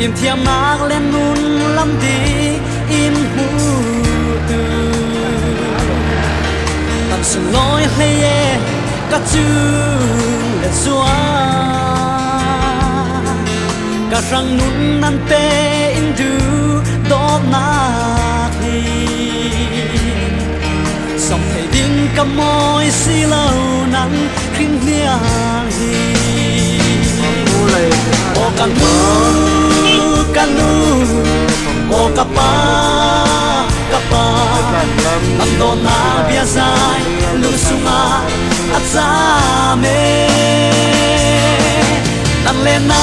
im thiam nak len nun lam di im hu tu tam sum loi heye ka chu le zua ka rang nun nan pe in du do na hi song thei ding ka moi si lâu nan khinh hiang hi o kanu o kapa nam do na bia sai lu sunga atza me nang le na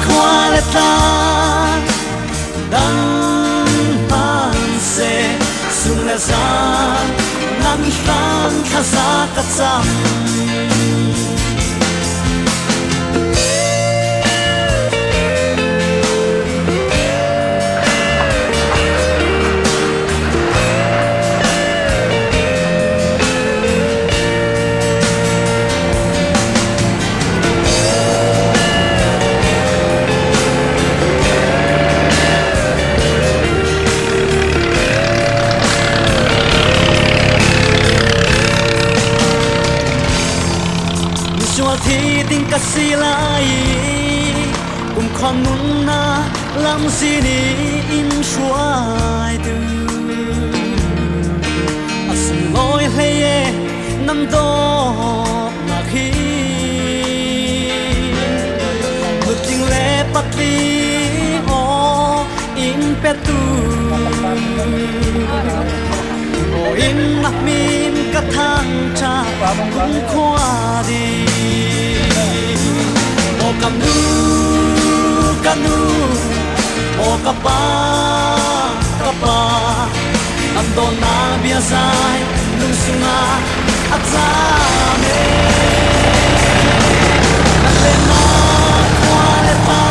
khwa le ta dan han se sung le san nan san tha sa ka cham thi tình ca si lai cùng con nun na lam si ni in suai tu asum loi heye nam do na khi looking le patli o in petu o in nak min ka thang cha cũng khoa đi kanu o kapa am do na bia sai lung sunga atza me le na kwa le ta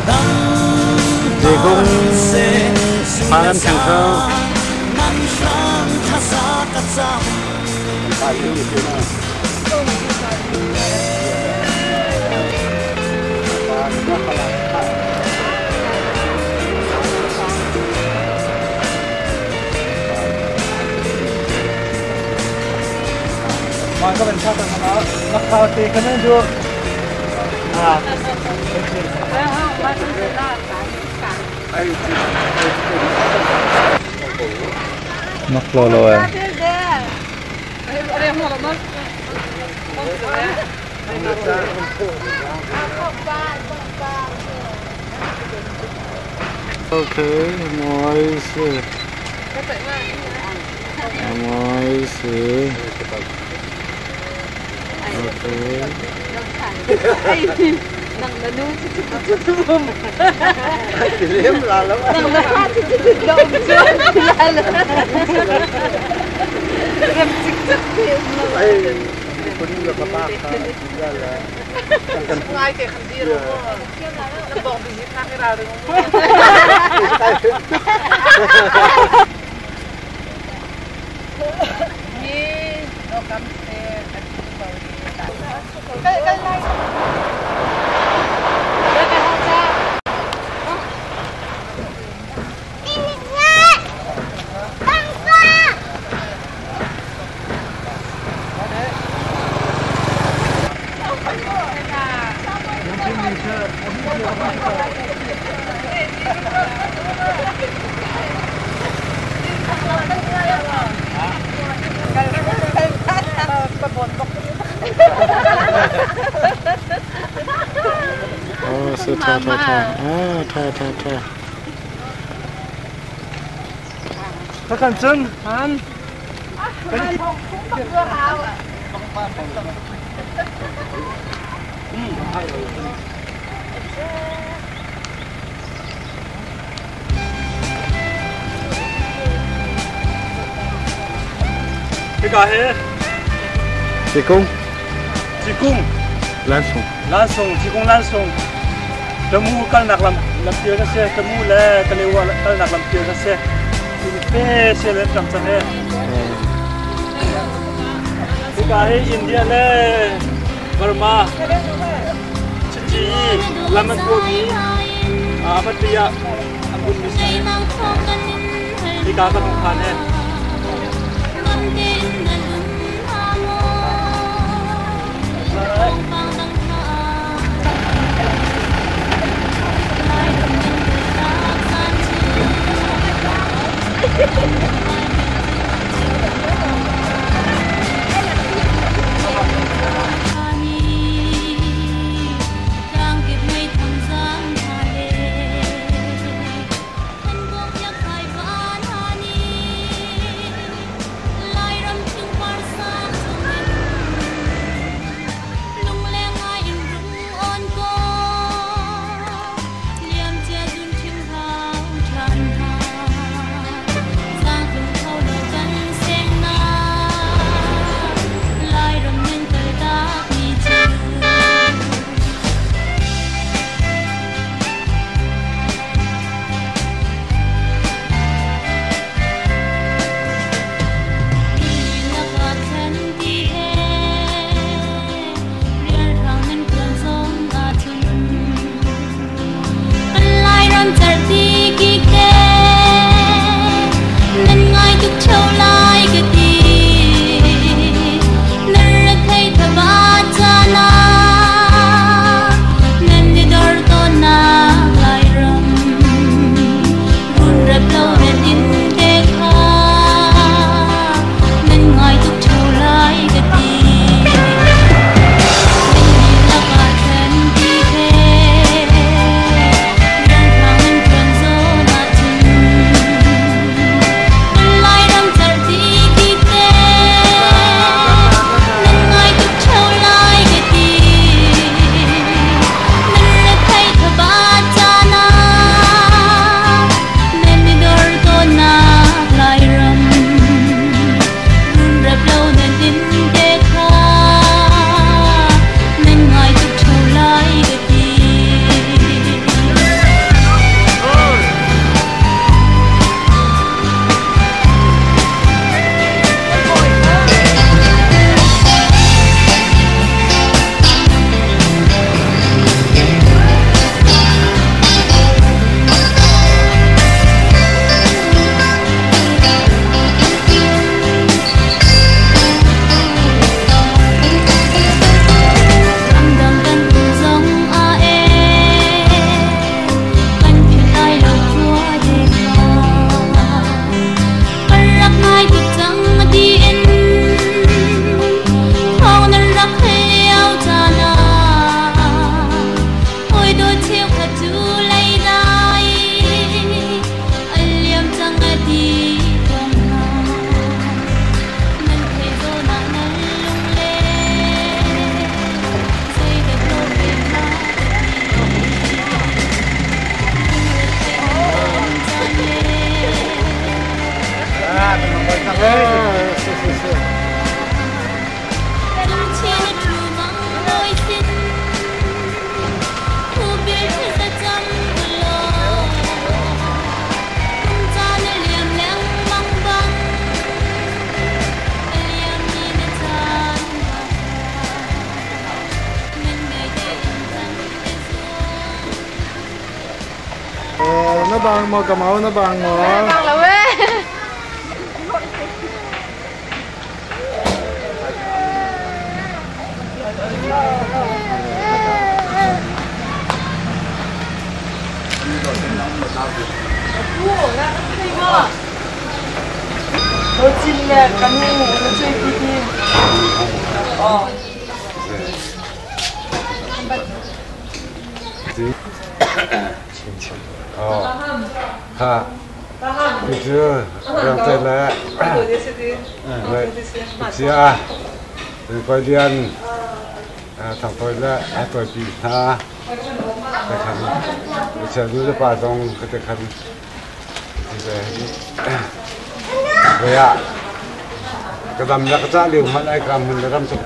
dang thì cũng ăn thằng thơ nan sang tha sa ka chaมันก็เป็นชาติของเรานักข่าวตีกันนั่นดูนักโลโลเโอเคมอยสิมอยสิโอเคnang nanu tutum kilim lalo nang lahat dom lalo rem tiktok ay kunin lo kapak lalo kan ngai ke khandiro mo nabong visit na kiraro mo ni no come there cái này oh sự thà các bạn chân han cái cả hết chị cung langsung chị cung langsung temu kan nak lam tiêu na se temu le kalewa kan nak lam tiêu na se pe se le tam sa he cái cả hết India le Burma si laman po ni amat dia ambun bisa di kakak mukanya nó bằng một cái máu nó bằng một Bằng là quê. Nó chim nè, cắn ngủ, nó chơi tí tí. ha bây giờ đang tới là vậy chị à từ coi liên thằng tôi là tôi bị tha cái thằng bây giờ đưa ra bà dòng cái thằng vậy à cái đầm là cái giá liệu mà ai cầm mình là đâm chụp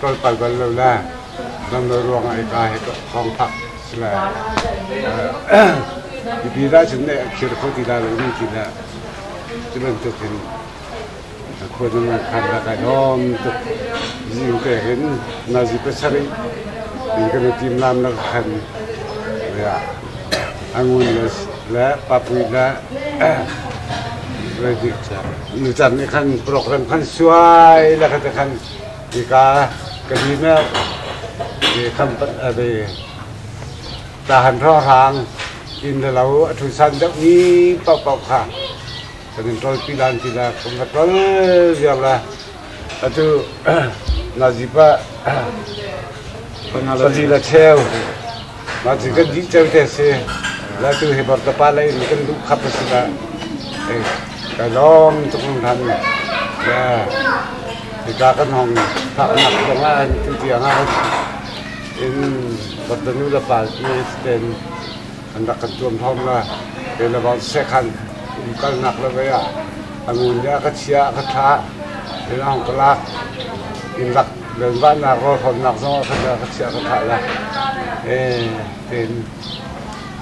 tôi phải gọi là đâm đôi ruộng ai cái không thật là vì ra chúng này khi không thì là những cái là chúng mình thực hiệnคนมันขันละกันน้อมตุกยิ่งแต่เห็นนาจิเปสรี มีกันทีมลำนักขันเนี่ยองุ่นและปาปุยและเลยดิอยู่จันนี่ขันโปรแกรมขันสวยแล้วก็จะขันอีกากระดิ่งแม่ดีคำอะไรตาหันท่อทางกินเราทุสันจากนี้เป่าๆค่ะเป็นต้นปีลานปีละคงกระตุ้นเรียบละitu nazipa pagi la cel nazikan di cel tese la tu hebat kepala ini kan tu kapasitas kalom untuk menghan ya kita kan hong tak nak dengan itu tiang in bertemu lepas ni sten hendak ketuam thom lah lepas sekan bukan nak lebih ya angunnya kecil kecilเราก็รักกินรักเดินบ้านนักก็คนนักซ้อเขาจะเสียกระถางละเป็น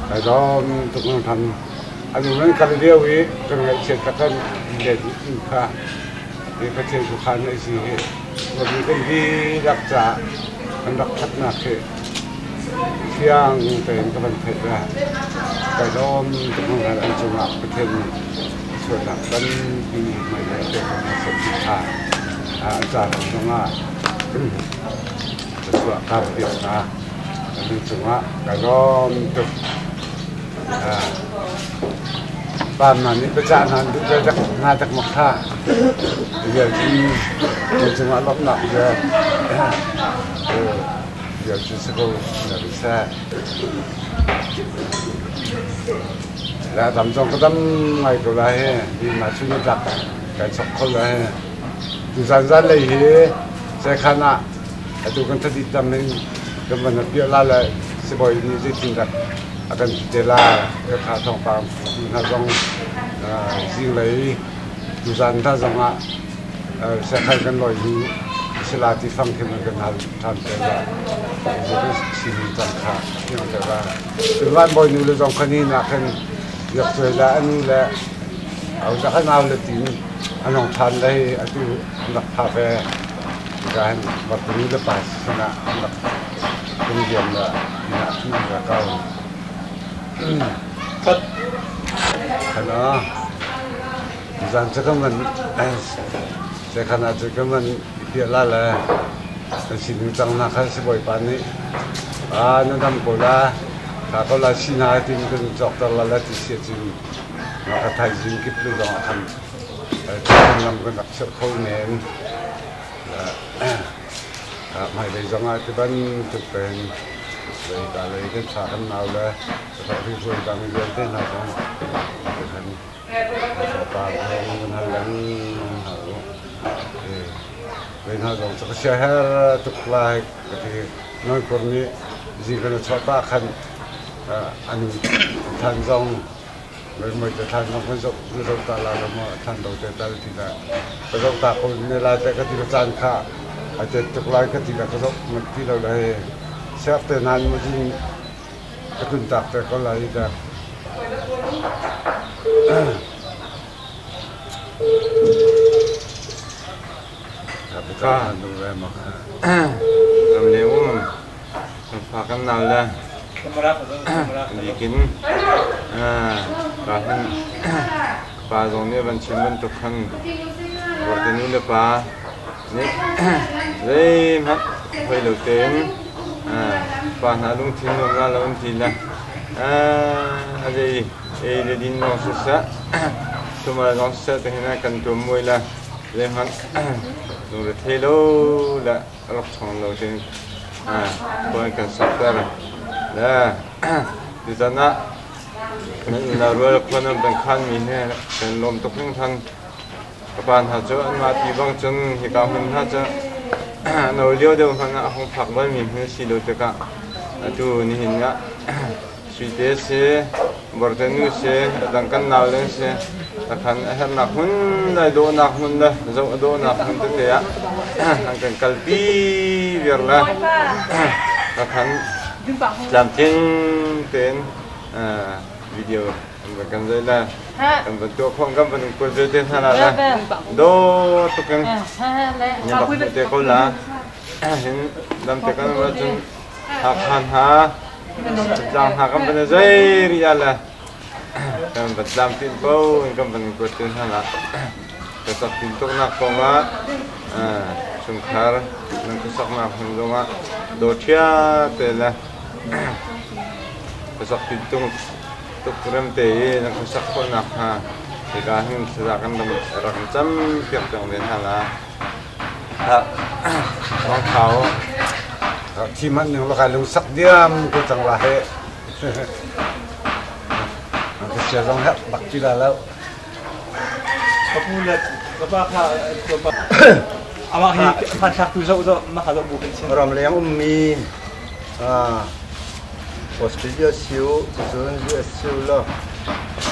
ไอ้ดอมตุกน้องทำอันนี้มันการเดียววิกันไงเช็ดตะกันเด็ดอินค่ะนี่ก็เช็ดทุกขันไอ้สิวันนี้ก็ดีรักษาอันรักพัฒนาเขตเที่ยงเป็นกำลังเผ็ดละไอ้ดอมตุกน้องทำอันจงหลักประเทศส่วนหลักกันดีไม่ได้เป็นสัมผัสอาจารย์ของน้าจะสวดข้าวเดียวนะอันนี้จังหวะกระโดดตึกบ้านมันนี่ประจานหันดูไปจากงานจากมักท่าเดี๋ยวที่จังหวะล็อกหนักเดี๋ยวจะสักคนเดี๋ยวจะแซ่แล้วทำจงก็ทำไม่ก็ได้ดีมาช่วยจับการสอบคนเลยดูสั้นๆเลยใช้ขนาดดูกันทัดทำให้กำมันเปียละเลยสบายดีจะจริงจังอาการเจล่าก็ขาทองปามถ้าต้องสิ่งเลยดูสั้นถ้าต้องใช้ใครกันลอยดูสลาที่ฟังที่มันกันทำเจล่าจะได้สิ่งจังค่ะที่มันจะว่าถึงว่าบ่อยนู่เลยต้องคนนี้นะคนอยากช่วยละอันนี้แหละเอาจากข้างนอกเลยถึงอันน้องทันได้อันที่นักพาไปการวัดนี้ละปัสสนะนักเป็นเยี่ยมละนักที่ละเก่าครับขนาดจันจะก็มันจะขนาดจะก็มันเดียละเลยแต่สิ่งจังนักให้สบายปานนี้นั่นทำกูละถ้าเขาละสินาที่มันจอกตลอดละที่เสียจริงนักไทยจริงคิดดูลองทำที่นำกันนักเชื่อเขาเน้นไม่ได้จังอาที่บ้านจุดเป็นเลยการเลยที่สาธารณะเลยสถานที่ช่วยการเรียนเต้นเราต้องเป็นปลาทองมันหันหลังเป็นหันหลังสักเช้าตุกลายก็ที่น้อยคนนี้จริงๆก็ชอบตาขันอันทันจงเลยไม่จะทันน้องคนจบไม่ต้องตาลาแล้วมาทันเราจะตาทีละก็ต้องตาคนในลายแต่ก็ที่เราจานข้าอาจจะตุกลายก็ที่ละก็ต้องมันที่เราได้เสียแต่นานมาจริงก็ขึ้นตักแต่ก็ลายแต่ครับก็ดูแลมาทำเร็วพากันนานแล้วดีกินปลาท่านปลาตรงนี้มันชิมมันทุกครั้งวันนี้เลยปลานี่เลยมัดไปเหลือเต็มปลาหาลุงทิ้งลงมาแล้วลุงทิ้งนะอะไรเดินน้องสุดซะตัวมาน้องสุดซะแต่เห็นกันตัวมวยละเลยมัดลงเทโลละรถทองเราจึงปล่อยกันสักแต่แล้วดิฉันนะนั่นเรารู้ว่าคนนั้นเป็นขันมีเนี่ยเป็นลมตกทั้งทางกับบ้านหาเจออันมาที่บางจังเหตุการณ์มันหาเจอเราเลี้ยวเดิมพันห้องพักไว้มีเพื่อนสิโลตะกะดูนี่เห็นนะสุดเด็ดเสียบริเวณนู้นเสียดังกันนาวเลยเสียแต่ขันเห็นนักหุ่นได้โดนนักหุ่นเลยจะโดนนักหุ่นตัวเดียวดังกันกัลปีเวียร์ละแต่ขันจำทิ้งเป็นวิดีโอกันเลยละกันเป็นตัวของกันเป็นคนเจอเท่านั้นละโดตุกันยังบอกเด็กคนละเห็นดำเด็กกันว่าจน Hakhan ha jang hakam bena zai riala kan badam tin bau kan ben kutin hala kesak pintuk nak konga sungkar nang kesak nak hundonga dotia tela kesak pintuk tuk krem te nang kesak ko nak ha dikahin sedakan dam rancam piak jang den hala ha orang kau Ciman yang lokal lusak diam ku tang lahe. Nanti siang hak bakti lalau. Kapulat, kapaka, amak hi pansak tu so makalok bukan sih. Orang yang ummi, Australia siu, Australia siu lah.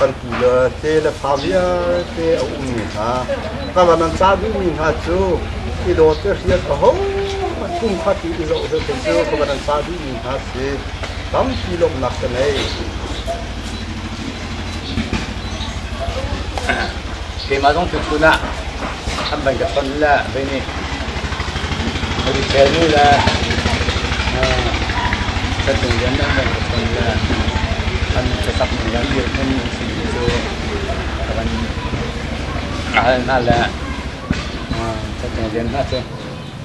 Kan pula te la pavia te ummi ha. Kalau nanti sabi ummi ha tu, di dokter dia tahu. Kung khati izo izo teso kebadan sabi ni hasi tam kilom nak kenai kema dong tutuna ambang ka palla bini ori kelu la satu janda ambang ka palla kan tetap menjadi kan situ kan ala satu janda tu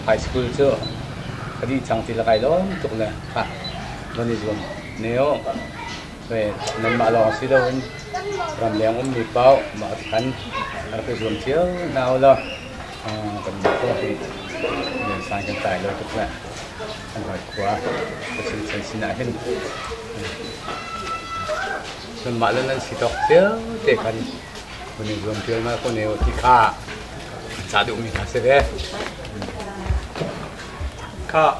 high school tu kadi chang ti lakai lom tuk la ha bani zom neo ve nan ma lo si lo ram leng mi pau ma kan ar pe zom chiao nao lo kan ko ti nen sang kan tai lo tuk la kan hoi kwa ko sin sai sin a hen nan ma lo nan si tok chiao te kan bani zom chiao ma ko neo ti kha sa du mi kha se ve ka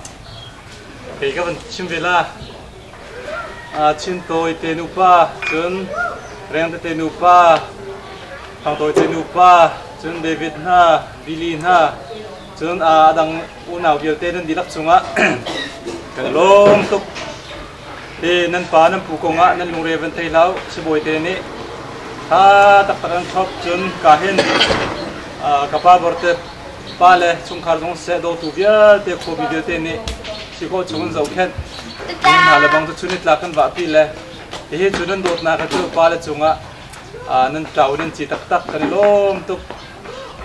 cái vấn chim về là chim tôi tên upa chun reng tên upa thằng tôi tên upa chun David ha Billy ha chun đang unau biểu tên đi lắc chung á cái lom tục thì nên phá nên phụ công á nên lùng reven thấy lão sẽ bồi tên ấy ha tậpran thop chun cả hen kapa borte pale chung khar dong se do tu bia te kho video te ni si ko chung zau khen in hala bang tu chunit la kan va pi le e he chunun dot na ka chu pale chunga nan tau nen chi tak tak kan lom tu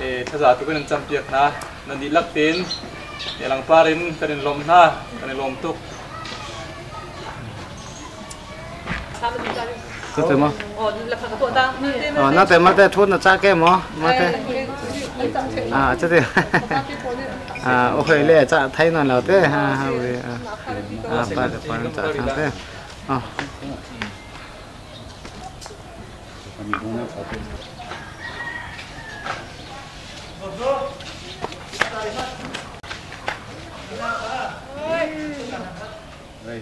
e thaza tu kan cham piak na nan di lak ten e lang parin kan lom na kan lom tu tu mà nó tới mà tới thôn nó cha cái mà tới chứ thì ok lẽ cha thấy nó nào thế ha về ba được quan cha thế Đây,